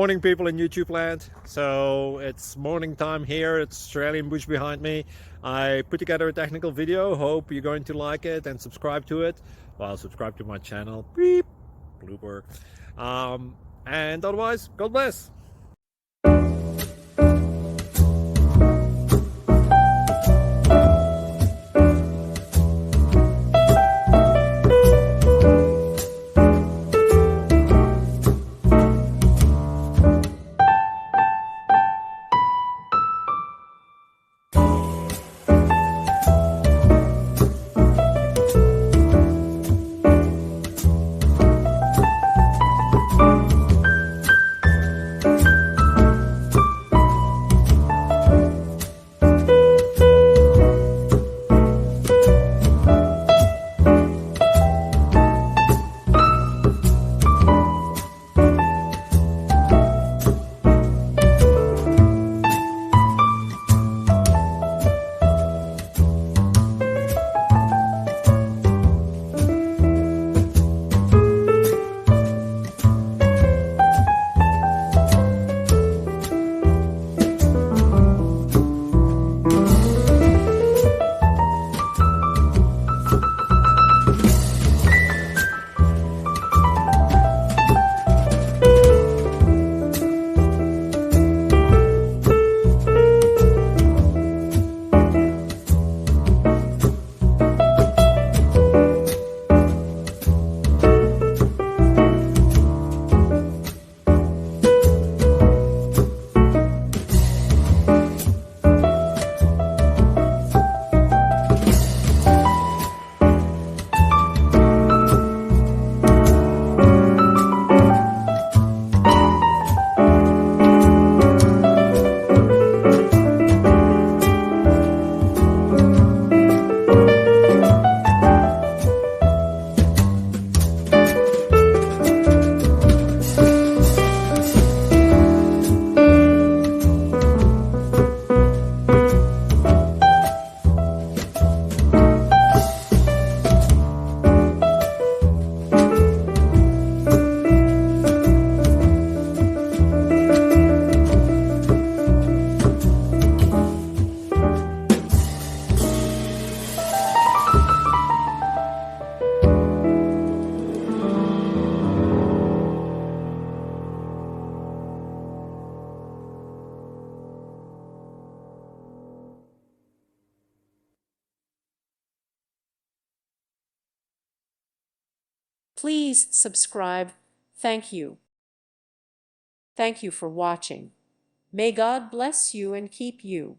Morning, people in YouTube land. So it's morning time here. It's Australian bush behind me. I put together a technical video. Hope you're going to like it and subscribe to it. Well, subscribe to my channel. Beep, blooper. And otherwise, God bless. Please subscribe. Thank you. Thank you for watching. May God bless you and keep you.